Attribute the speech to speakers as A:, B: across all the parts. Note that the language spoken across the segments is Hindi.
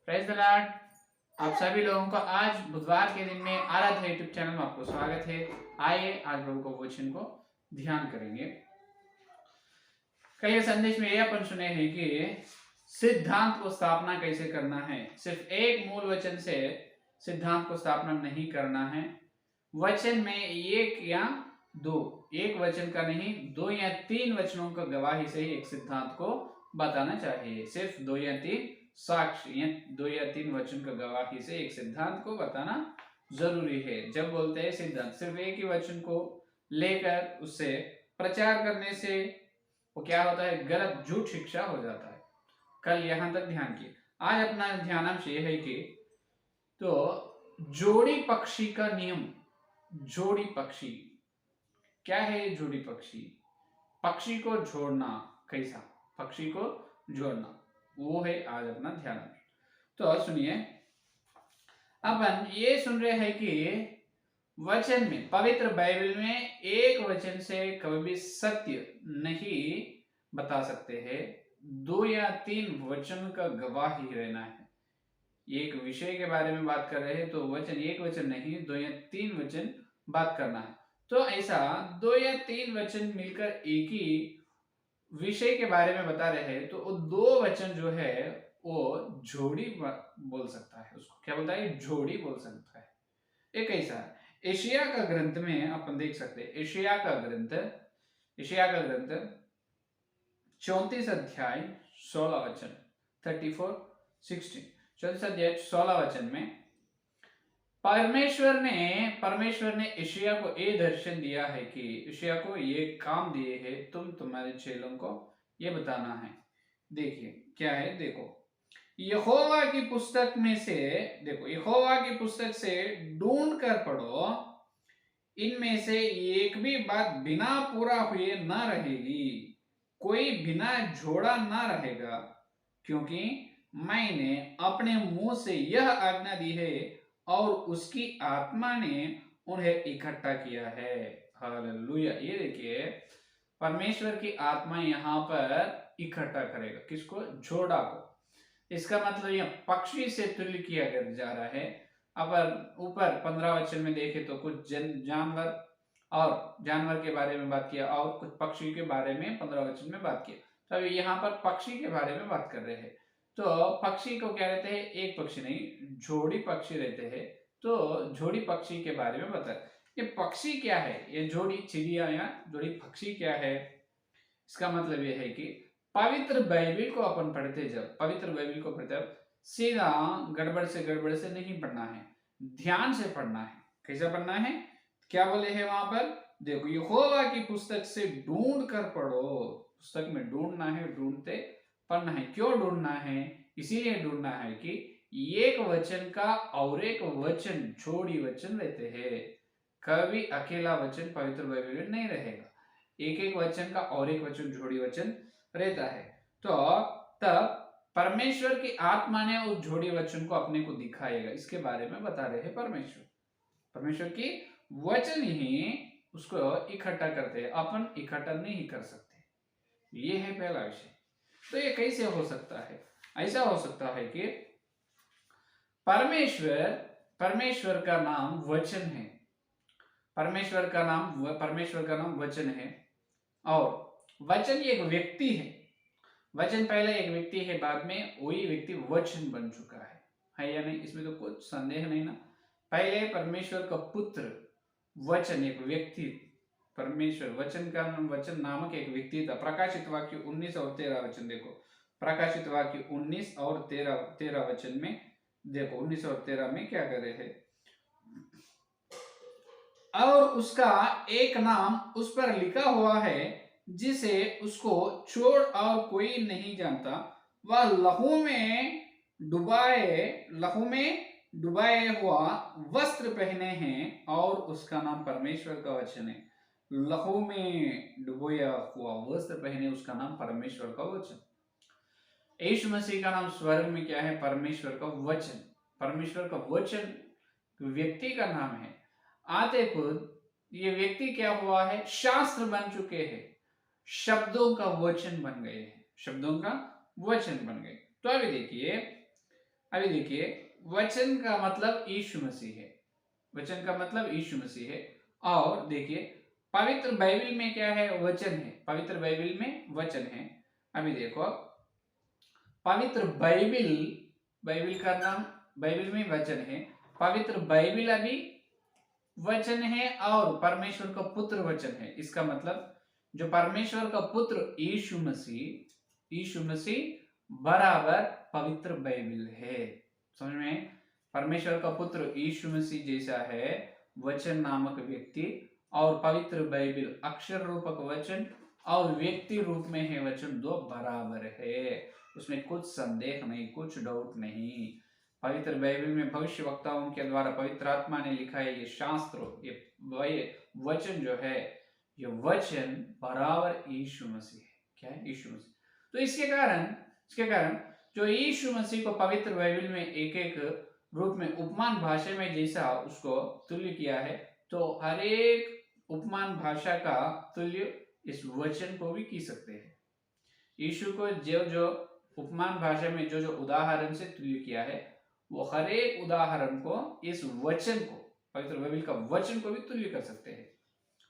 A: Praise the Lord. आप सभी लोगों का आज बुधवार के दिन में आराध्या यूट्यूब चैनल में आपको स्वागत है। आइए आज प्रभु को वचन को ध्यान करेंगे। कल संदेश में यह अपन सुने हैं कि सिद्धांत को स्थापना कैसे करना है। सिर्फ एक मूल वचन से सिद्धांत को स्थापना नहीं करना है। वचन में एक या दो, एक वचन का नहीं, दो या तीन वचनों का गवाही से ही एक सिद्धांत को बताना चाहिए। सिर्फ दो या तीन साक्ष्य या दो या तीन वचन का गवाही से एक सिद्धांत को बताना जरूरी है। जब बोलते हैं सिद्धांत, सिर्फ एक ही वचन को लेकर उससे प्रचार करने से वो क्या होता है, गलत झूठ शिक्षा हो जाता है। कल यहां तक ध्यान किए। आज अपना ध्यानांश ये है कि तो जोड़ी पक्षी का नियम। जोड़ी पक्षी क्या है? जोड़ी पक्षी, पक्षी को जोड़ना। कैसा पक्षी को जोड़ना, वो है आज अपना ध्यान। तो सुनिए, अपन ये सुन रहे हैं कि वचन में, पवित्र बाइबल में एक वचन से कभी भी सत्य नहीं बता सकते हैं। दो या तीन वचन का गवाही रहना है। एक विषय के बारे में बात कर रहे हैं तो वचन, एक वचन नहीं, दो या तीन वचन बात करना है। तो ऐसा दो या तीन वचन मिलकर एक ही विषय के बारे में बता रहे हैं तो वो दो वचन जो है वो जोड़ी बोल सकता है। उसको क्या बोलता है? जोड़ी बोल सकता है। एक ऐसा एशिया का ग्रंथ में अपन देख सकते हैं। एशिया का ग्रंथ 34 अध्याय 16 वचन, 34:16, 34 अध्याय 16 वचन में परमेश्वर ने एशिया को ये दर्शन दिया है कि एशिया को ये काम दिए है, तुम तुम्हारे चेलों को ये बताना है। देखिए क्या है, देखो यहोवा की पुस्तक में से, देखो यहोवा की पुस्तक से ढूंढ कर पढ़ो, इनमें से एक भी बात बिना पूरा हुए ना रहेगी, कोई बिना जोड़ा ना रहेगा, क्योंकि मैंने अपने मुंह से यह आज्ञा दी है और उसकी आत्मा ने उन्हें इकट्ठा किया है। हालेलुया। ये देखिए, परमेश्वर की आत्मा यहाँ पर इकट्ठा करेगा। किसको? जोड़ा को। इसका मतलब यह पक्षी से तुल्य किया जा रहा है। अब ऊपर 15 वचन में देखे तो कुछ जानवर के बारे में बात किया और कुछ पक्षी के बारे में 15 वचन में बात किया। तो अभी यहाँ पर पक्षी के बारे में बात कर रहे हैं। तो पक्षी को क्या रहते हैं? एक पक्षी नहीं, जोड़ी पक्षी रहते हैं। तो जोड़ी पक्षी के बारे में बता। ये पक्षी क्या है? ये जोड़ी चिड़िया या जोड़ी पक्षी क्या है? इसका मतलब ये है कि पवित्र बाइबल को अपन पढ़ते, जब पवित्र बाइबल को पढ़ते सीधा गड़बड़ से नहीं पढ़ना है, ध्यान से पढ़ना है। कैसा पढ़ना है? क्या बोले हैं वहां पर? देखो, यहोवा की पुस्तक से ढूंढ कर पढ़ो। पुस्तक में ढूंढना है, ढूंढते पढ़ना है। क्यों ढूंढना है? इसीलिए ढूंढना है कि एक वचन का और एक वचन जोड़ी वचन रहते हैं। कभी अकेला वचन पवित्र बाइबल में नहीं रहेगा। एक एक वचन का और एक वचन जोड़ी वचन रहता है। तो तब परमेश्वर की आत्मा ने उस जोड़ी वचन को अपने को दिखाएगा। इसके बारे में बता रहे हैं परमेश्वर की वचन ही उसको इकट्ठा करते हैं, अपन इकट्ठा नहीं कर सकते। ये है पहला विषय। तो ये कैसे हो सकता है? ऐसा हो सकता है कि परमेश्वर का नाम वचन है। परमेश्वर का नाम वचन है और वचन एक व्यक्ति है। वचन पहले एक व्यक्ति है, बाद में वही व्यक्ति वचन बन चुका है या नहीं? इसमें तो कुछ संदेह नहीं ना। पहले परमेश्वर का पुत्र वचन एक व्यक्ति, परमेश्वर वचन का वचन नामक एक व्यक्ति था। प्रकाशित वाक्य 19 और 13 वचन देखो। प्रकाशित वाक्य 19 और 13 वचन में देखो, 19 और 13 में क्या कर रहे हैं? और उसका एक नाम उस पर लिखा हुआ है जिसे उसको छोड़ और कोई नहीं जानता। वह लहू में डुबाए हुआ वस्त्र पहने हैं और उसका नाम परमेश्वर का वचन है। लहू में डुबोया हुआ वस्त्र पहने, उसका नाम परमेश्वर का वचन। यीशु मसीह का नाम स्वर्ग में क्या है? परमेश्वर का वचन। परमेश्वर का वचन व्यक्ति का नाम है। आते खुद ये व्यक्ति क्या हुआ है? शास्त्र बन चुके हैं, शब्दों का वचन बन गए हैं, शब्दों का वचन बन गए। तो अभी देखिए, अभी देखिए, वचन का मतलब यीशु मसीह है, वचन का मतलब यीशु मसीह है। और देखिए पवित्र बाइबल में क्या है, वचन है, पवित्र बाइबल में वचन है। अभी देखो पवित्र बाइबल, बाइबल का नाम, बाइबल में वचन है, पवित्र बाइबल अभी वचन है और परमेश्वर का पुत्र वचन है। इसका मतलब जो परमेश्वर का पुत्र यीशु मसीह, यीशु मसीह बराबर पवित्र बाइबल है। समझ में? परमेश्वर का पुत्र यीशु मसीह जैसा है वचन नामक व्यक्ति, और पवित्र बाइबल अक्षर रूपक वचन और व्यक्ति रूप में है वचन, दो बराबर है। उसमें कुछ संदेह नहीं, कुछ डाउट नहीं। पवित्र बाइबल में भविष्य वक्ताओं के द्वारा पवित्र आत्मा ने लिखा है, ये शास्त्र, ये वचन जो है, ये वचन बराबर यीशु मसीह है। क्या है? यीशु मसीह। तो इसके कारण जो यीशु मसीह को पवित्र बाइबल में एक एक रूप में उपमान भाषा में जैसा उसको तुल्य किया है, तो हर एक उपमान भाषा का तुल्य इस वचन को भी की सकते हैं। यीशु को जो जो उपमान भाषा में जो जो उदाहरण से तुल्य किया है, वो हर एक उदाहरण को इस वचन को, पवित्र बाइबल का वचन को भी तुल्य कर सकते हैं।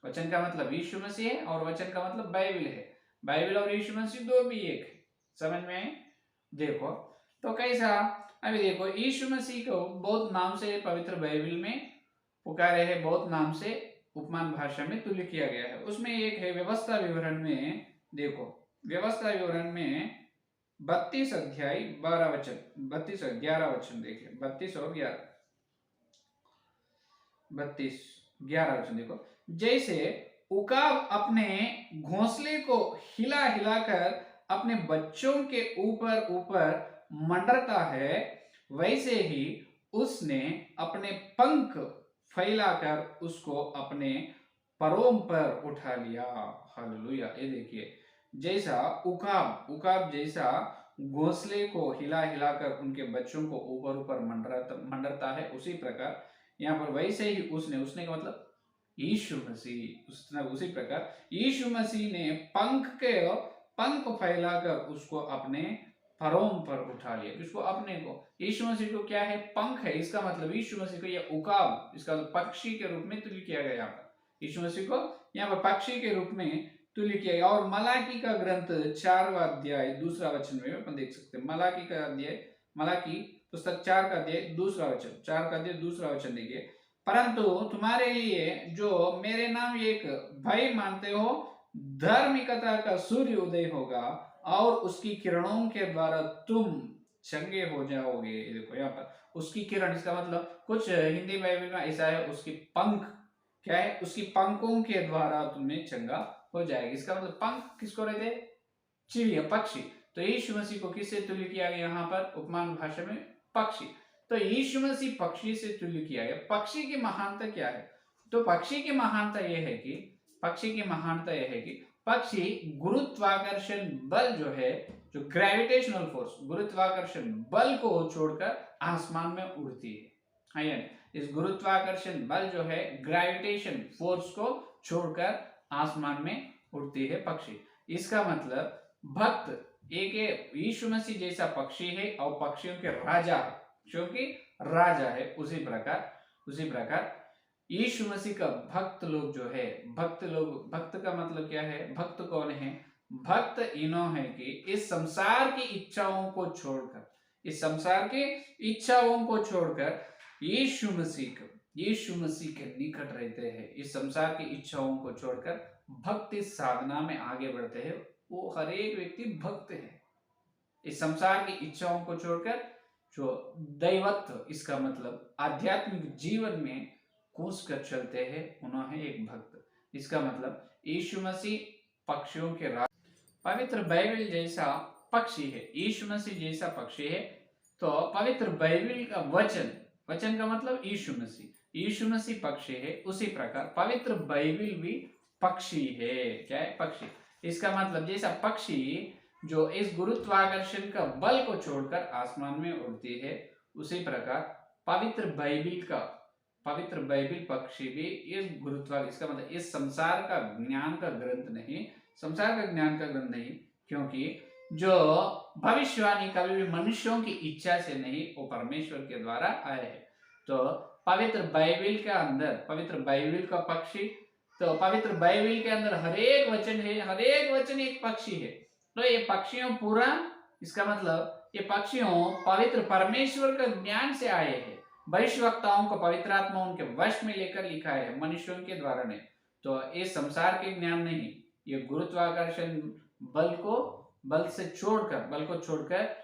A: वचन का मतलब यीशु मसीह है और वचन का मतलब बाइबल है। बाइबल और यीशु मसीह दो भी एक है। समझ में? देखो तो कैसा, अभी देखो यीशु मसीह को बहुत नाम से पवित्र बाइबल में पुकारे है, बहुत नाम से उपमान भाषा में तुल्य किया गया है। उसमें एक है व्यवस्था विवरण में, देखो व्यवस्था विवरण में 32 अध्याय 12 वचन, 32 11 वचन देखिए, 32 और 11, 32 11 वचन देखो। जैसे उकाब अपने घोंसले को हिला हिलाकर अपने बच्चों के ऊपर ऊपर मंडरता है, वैसे ही उसने अपने पंख फैलाकर उसको अपने परों पर उठा लिया। हालेलुया। ये देखिए, जैसा उकाब जैसा घोंसले को हिला हिलाकर उनके बच्चों को ऊपर ऊपर मंडरता है, उसी प्रकार यहाँ पर वैसे ही उसने का मतलब यीशु मसीह, उसने उसी प्रकार यीशु मसीह ने पंख फैलाकर उसको अपने परों पर उठा लिया। उसको अपने को, यीशु मसीह को क्या है, पंख है। इसका मतलब यीशु मसीह को यह उकाब, इसका मतलब पक्षी के रूप में तुल्य किया गया। यहाँ पर यीशु मसीह को यहाँ पर पक्षी के रूप में तुल्य किया गया। और मलाकी का ग्रंथ 4वां अध्याय 2 वचन में अपन देख सकते हैं। मलाकी का अध्याय, मलाकी पुस्तक 4 का अध्याय 2 वचन, 4 का अध्याय 2 वचन देखिए। परंतु तुम्हारे लिए जो मेरे नाम एक भाई मानते हो, धार्मिकता का सूर्य उदय होगा और उसकी किरणों के द्वारा तुम चंगे हो जाओगे। देखो यहाँ पर उसकी किरण, इसका मतलब कुछ हिंदी बाइबल में ऐसा है, उसकी पंख क्या है, उसकी पंखों के द्वारा तुम्हें चंगा हो जाएगा। इसका मतलब पंख किसको रहते? चिड़िया, पक्षी। तो यीशु मसीह को किससे तुल्य किया गया यहाँ पर उपमान भाषा में? पक्षी। तो यीशु मसीह पक्षी से तुल्य किया गया। पक्षी की महानता क्या है? तो पक्षी की महानता यह है कि पक्षी गुरुत्वाकर्षण बल जो है, जो ग्रेविटेशनल फोर्स, गुरुत्वाकर्षण बल को छोड़कर आसमान में उड़ती है। इस गुरुत्वाकर्षण बल जो है, ग्रेविटेशन फोर्स को छोड़कर आसमान में उड़ती है पक्षी। इसका मतलब भक्त एक यीशु मसीह जैसा पक्षी है और पक्षियों के राजा है, क्योंकि राजा है। उसी प्रकार यीशु मसीह का भक्त लोग जो है, भक्त का मतलब क्या है? भक्त कौन है? भक्त इनो है कि इस संसार की इच्छाओं को छोड़कर यीशु मसीह के निकट रहते हैं। इस संसार की इच्छाओं को छोड़कर भक्ति साधना में आगे बढ़ते हैं। वो हर एक व्यक्ति भक्त है। इस संसार की इच्छाओं को छोड़कर जो दैवत्व, इसका मतलब आध्यात्मिक जीवन में कूद कर चलते हैं, उन्होंने एक भक्त। इसका मतलब यीशु मसीह पक्षियों के राजा, पवित्र बाइबल जैसा पक्षी है, यीशु मसीह जैसा पक्षी है। तो पवित्र बाइबल का वचन का मतलब यीशु मसीह पक्षी है। उसी प्रकार पवित्र बाइबल भी पक्षी है। क्या है? पक्षी। इसका मतलब जैसा पक्षी जो इस गुरुत्वाकर्षण का बल को छोड़कर आसमान में उड़ती है, उसी प्रकार पवित्र बाइबल पक्षी भी इस गुरुत्वाकर्षण, इसका मतलब इस संसार का ज्ञान का ग्रंथ नहीं, क्योंकि जो भविष्यवाणी कभी भी मनुष्यों की इच्छा से नहीं, वो परमेश्वर के द्वारा आए हैं। तो पवित्र बाइबिल के अंदर, पवित्र बाइबिल का पक्षी, तो पवित्र बाइबिल के अंदर हर एक वचन है, हर एक वचन एक पक्षी है। तो ये पक्षियों पूरा, इसका मतलब ये पक्षियों पवित्र परमेश्वर का ज्ञान से आए हैं। भविष्यवक्ताओं को पवित्र आत्मा उनके वश में लेकर लिखा है, मनुष्यों के द्वारा नहीं। तो ये संसार के ज्ञान नहीं, ये गुरुत्वाकर्षण बल को छोड़कर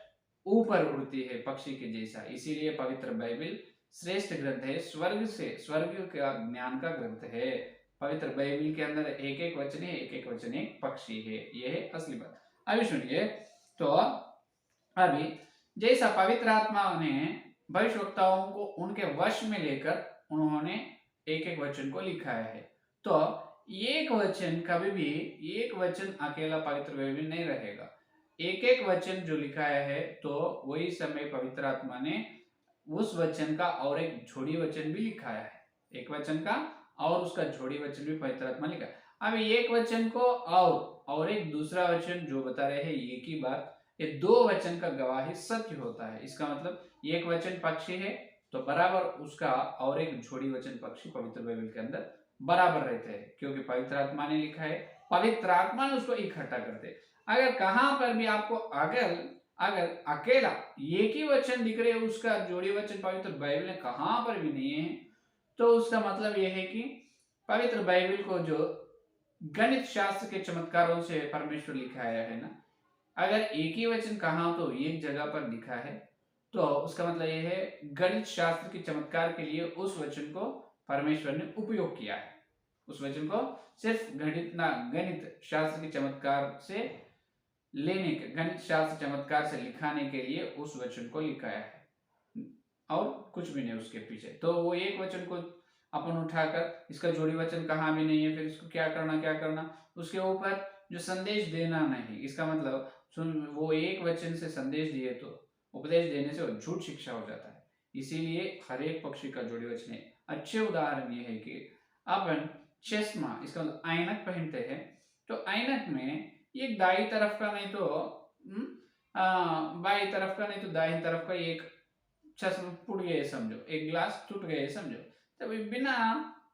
A: ऊपर उड़ती है पक्षी के जैसा। इसीलिए पवित्र बाइबिल श्रेष्ठ ग्रंथ है, स्वर्ग का ज्ञान का ग्रंथ है। पवित्र बाइबिल के अंदर एक एक वचन है, एक एक वचन एक पक्षी है, यह है असली बात। अभी सुनिए, तो अभी जैसा पवित्र आत्मा ने भविष्यवक्ताओं को उनके वश में लेकर उन्होंने एक एक वचन को लिखा है। तो एक वचन कभी भी, एक वचन अकेला पवित्र बाइबिल नहीं रहेगा। एक एक वचन जो लिखा है, तो वही समय पवित्र आत्मा ने उस वचन का और एक जोड़ी वचन भी लिखा है। एक वचन का और उसका जोड़ी वचन भी पवित्र आत्मा लिखा है। अब एक वचन को और एक दूसरा वचन जो बता रहे हैं एक ही बात, ये दो वचन का गवाही सत्य होता है। इसका मतलब एक वचन पक्षी है, तो बराबर उसका और एक जोड़ी वचन पक्षी पवित्र बाइबल के अंदर बराबर रहते हैं, क्योंकि पवित्र आत्मा ने लिखा है, पवित्र आत्मा ने उसको इकट्ठा करते। अगर कहां पर भी आपको अगर अकेला एक ही वचन दिख रहे, उसका जोड़ी वचन पवित्र बाइबल में कहां पर भी नहीं है, तो उसका मतलब यह है कि पवित्र बाइबल को जो गणित शास्त्र के चमत्कारों से परमेश्वर लिखाया है ना, अगर एक ही वचन कहा तो एक जगह पर लिखा है, तो उसका मतलब यह है गणित शास्त्र के चमत्कार के लिए उस वचन को परमेश्वर ने उपयोग किया है। उस वचन को सिर्फ गणित शास्त्र के चमत्कार से लेने के, गणित शास्त्र चमत्कार से लिखाने के लिए उस वचन को लिखाया है, और कुछ भी नहीं उसके पीछे। तो वो एक वचन को अपन उठाकर, इसका जोड़ी वचन कहाँ भी नहीं है, फिर इसको क्या करना, उसके ऊपर जो संदेश देना नहीं, इसका मतलब सुन, वो एक वचन से संदेश दिए तो उपदेश देने से झूठ शिक्षा हो जाता है। इसीलिए हर एक पक्षी का जोड़ी वचन है। अच्छे उदाहरण ये है कि अपन चश्मा, इसका मतलब ऐनक पहनते हैं, तो ऐनक में एक दाई तरफ का नहीं तो बाई तरफ का नहीं तो दाई तरफ का एक चश्मा फूट गए समझो, एक ग्लास टूट गए समझो, तब बिना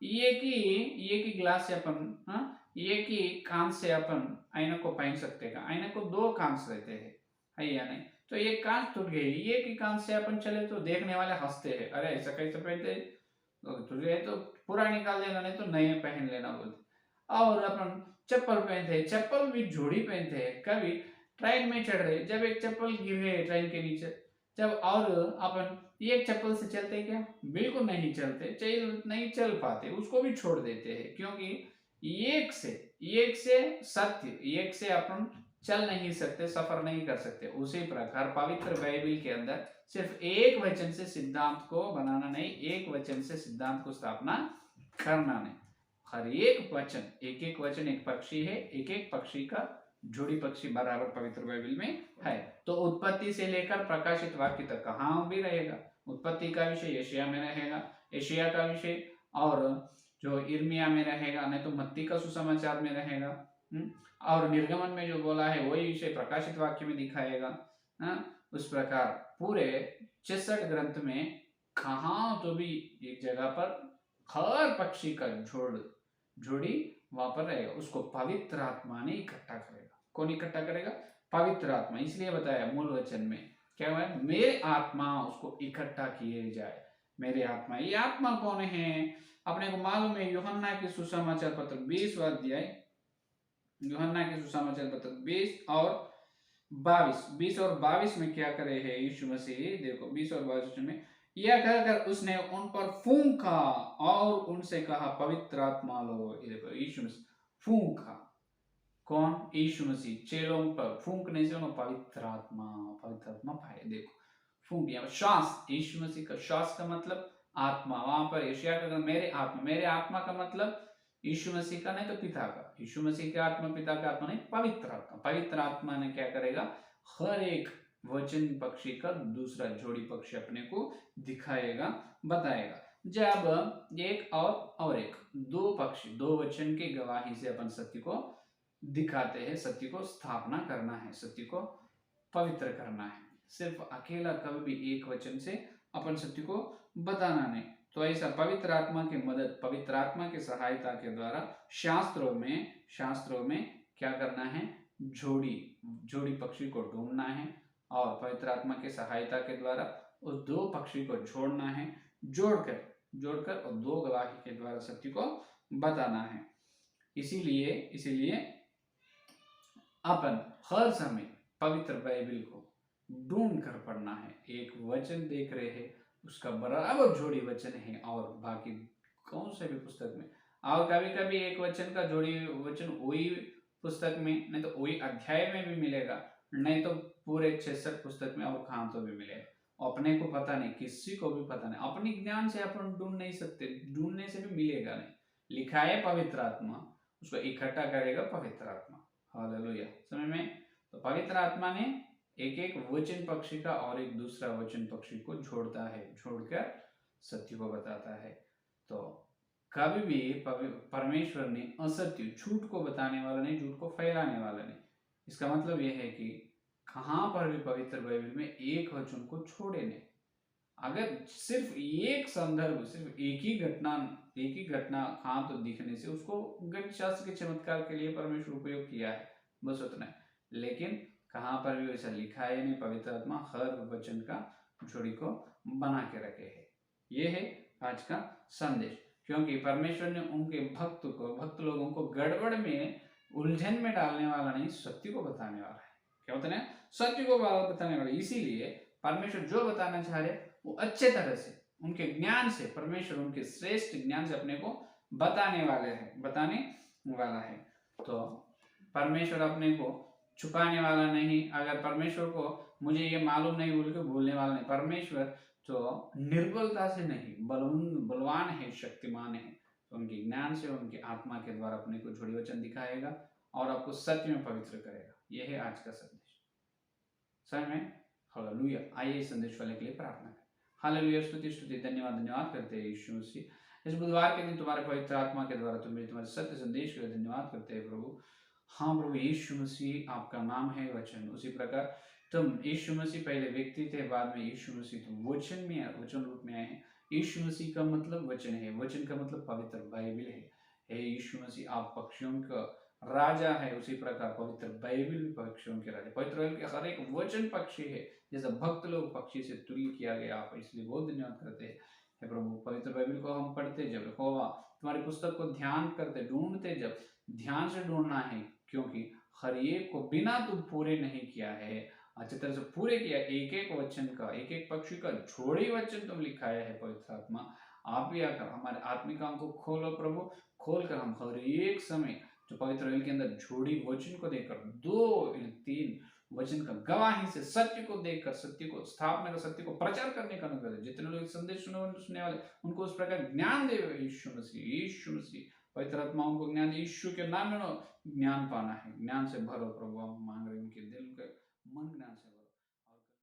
A: एक ही ग्लास से अपन एक ही कांच से अपन ऐनक को पहन सकते हैं। ऐनक को दो कांच रहते हैं, है या नहीं? तो एक कांच टूट गई, एक ही कांच से अपन चले तो देखने वाले हंसते हैं, अरे ऐसा कैसे पहनते, टूट गए तो पूरा निकाल देना, नहीं तो नए पहन लेना बोलते। और अपन चप्पल पहनते हैं, चप्पल भी जोड़ी पहनते हैं। कभी ट्रेन में चढ़ रहे, जब एक चप्पल गिर गए ट्रेन के नीचे, जब और अपन एक चप्पल से चलते क्या? बिल्कुल नहीं चलते, नहीं चल पाते, उसको भी छोड़ देते हैं, क्योंकि एक से सत्य, एक से अपन चल नहीं सकते, सफर नहीं कर सकते। उसी प्रकार पवित्र बाइबल के अंदर सिर्फ एक वचन से सिद्धांत को बनाना नहीं, एक वचन से सिद्धांत को स्थापना करना नहीं। हर एक वचन, एक वचन एक पक्षी है, एक पक्षी का जोड़ी पक्षी बराबर पवित्र बाइबल में है। तो उत्पत्ति से लेकर प्रकाशित वाक्य तक कहाँ भी रहेगा। उत्पत्ति का विषय एशिया में रहेगा, एशिया का विषय और जो इर्मिया में रहेगा, नहीं तो मत्ती का सुसमाचार में रहेगा, और निर्गमन में जो बोला है वही विषय प्रकाशित वाक्य में दिखाएगा। उस प्रकार पूरे 66 ग्रंथ में कहाँ तो भी एक जगह पर हर पक्षी का जोड़ी वहां पर रहेगा, उसको पवित्र आत्मा ने इकट्ठा करेगा। कौन इकट्ठा करेगा? पवित्र आत्मा। इसलिए बताया मूल वचन में क्या हुआ है, मेरे आत्मा उसको इकट्ठा किए जाए। मेरे आत्मा, ये आत्मा कौन है? अपने को मालूम है, यूहन्ना के सुसमाचार पत्र 20वां अध्याय, यूहन्ना के सुसमाचार पत्र 20 और 22 में क्या करे है यीशु मसीह। देखो 20 और 22 में, यह कहकर उसने उन पर फूंका और उनसे कहा, पवित्र आत्मा लो। ये देखो यीशु मसीह फूंका, कौन? यीशु मसीह चेलों पर फूंकने से पवित्र आत्मा पाए। देखो फूंक, यहाँ श्वास, यीशु मसीह का श्वास का मतलब आत्मा। वहां पर एशिया का मेरे आत्मा का मतलब यीशु मसीह का नहीं तो पिता का। यीशु मसीह का आत्मा, पिता का आत्मा नहीं, पवित्र आत्मा। पवित्र आत्मा ने क्या करेगा, हर एक वचन पक्षी का दूसरा जोड़ी पक्षी अपने को दिखाएगा, बताएगा। जब एक और एक दो पक्षी, दो वचन के गवाही से अपन सत्य को दिखाते हैं, सत्य को स्थापना करना है, सत्य को पवित्र करना है। सिर्फ अकेला कभी भी एक वचन से अपन सत्य को बताना नहीं। तो ऐसा पवित्र आत्मा की मदद, पवित्र आत्मा की सहायता के द्वारा शास्त्रों में क्या करना है, जोड़ी पक्षी को ढूंढना है और पवित्र आत्मा की सहायता के द्वारा उस दो पक्षी को जोड़ना है, जोड़कर और दो गवाही के द्वारा सत्य को बताना है। इसीलिए अपन हर समय पवित्र बाइबल को ढूंढ कर पढ़ना है। एक वचन देख रहे हैं, उसका बराबर जोड़ी वचन है और बाकी कौन से भी पुस्तक में, और कभी कभी एक वचन का जोड़ी वचन वही पुस्तक में, नहीं तो वही अध्याय में भी मिलेगा, नहीं तो पूरे 66 पुस्तक में और कहाँ तो भी मिलेगा। अपने को पता नहीं, किसी को भी पता नहीं, अपने ज्ञान से अपन ढूंढ नहीं सकते, ढूंढने से भी मिलेगा नहीं। लिखा है पवित्र आत्मा, उसको इकट्ठा करेगा पवित्र आत्मा। हालेलुया। समझ में? तो पवित्र आत्मा ने एक एक वचन पक्षी का और एक दूसरा वचन पक्षी को जोड़ता है, जोड़कर सत्य को बताता है। तो कभी भी परमेश्वर ने असत्य, झूठ को बताने वाला नहीं, झूठ को फैलाने वाला नहीं। इसका मतलब यह है कि कहां पर भी पवित्र बाइबल में एक वचन को छोड़े नहीं। अगर सिर्फ एक संदर्भ, सिर्फ एक ही घटना कहां तो दिखने से उसको गणित शास्त्र के चमत्कार के लिए परमेश्वर उपयोग किया है, बस उतना है। लेकिन कहां पर भी वैसा लिखा है नहीं। पवित्र आत्मा हर वचन का जोड़ी को बना के रखे है। ये है आज का संदेश। क्योंकि परमेश्वर ने उनके भक्त लोगों को गड़बड़ में, उलझन में डालने वाला नहीं, सत्य को बताने वाला है। क्या होता है? सत्य को बताने वाला। इसीलिए परमेश्वर जो बताना चाह रहे वो अच्छे तरह से, उनके ज्ञान से, परमेश्वर उनके श्रेष्ठ ज्ञान से अपने को बताने वाला है। तो परमेश्वर अपने को छुपाने वाला नहीं। अगर परमेश्वर को मुझे ये मालूम नहीं बोल के भूलने वाला नहीं। परमेश्वर तो निर्बलता से नहीं, बलवान है, शक्तिमान है। तो उनके ज्ञान से, उनकी आत्मा के द्वारा अपने को जोड़ी वचन दिखाएगा और आपको सत्य में पवित्र करेगा। यह है आज का संदेश। समझ में? हालेलुया। आइए संदेश वाले के लिए प्रार्थना करें। हालेलुया। स्तुति धन्यवाद करते हैं यीशु मसीह। इस बुधवार के दिन तुम्हारे पवित्र आत्मा के द्वारा तुम्हारे सत्य संदेश के लिए धन्यवाद करते हैं प्रभु। हाँ प्रभु यीशु मसीह, आपका नाम है वचन। उसी प्रकार तुम यीशु मसीह पहले व्यक्ति थे, बाद में यीशु मसीह तुम वचन रूप में आए हैं। यीशु मसीह का मतलब वचन है, वचन का मतलब पवित्र बाइबल है। हे यीशु मसीह, आप पक्षियों का राजा है। उसी प्रकार पवित्र बाइबल भी पक्षियों के राजा। पवित्र बाइबल के हर एक वचन पक्षी है, जैसा भक्त लोग पक्षी से तुल्य किया गया आप, इसलिए बहुत धन्यवाद करते हैं। हे प्रभु, पवित्र बाइबल को हम पढ़ते जब, यहोवा तुम्हारी पुस्तक को ध्यान करते, ढूंढते जब, ध्यान से ढूंढना है, क्योंकि हर एक को बिना तुम पूरे नहीं किया है, अच्छी तरह से पूरे किया। एक एक वचन का, एक एक पक्षी का जोड़ी वचन तुम लिखाया है। पवित्र आत्मा, आप भी आकर हमारे आत्मिक आंख को खोलो प्रभु, खोलकर हम हर एक समय जो पवित्र बाइबल के अंदर जोड़ी वचन को देखकर, 2-3 वचन का गवाही से सत्य को देखकर, सत्य को स्थापना कर, सत्य को प्रचार करने का अनुग्रह दे। जितने लोग संदेश सुनने वाले उनको उस प्रकार ज्ञान दे। यीशु मसीह पवित्र आत्मा उनको ज्ञान, यीशु के नाम में ज्ञान पाना है। ज्ञान से भरो प्रभु, हम मांग रहे हैं, उनके दिल के मन ज्ञान से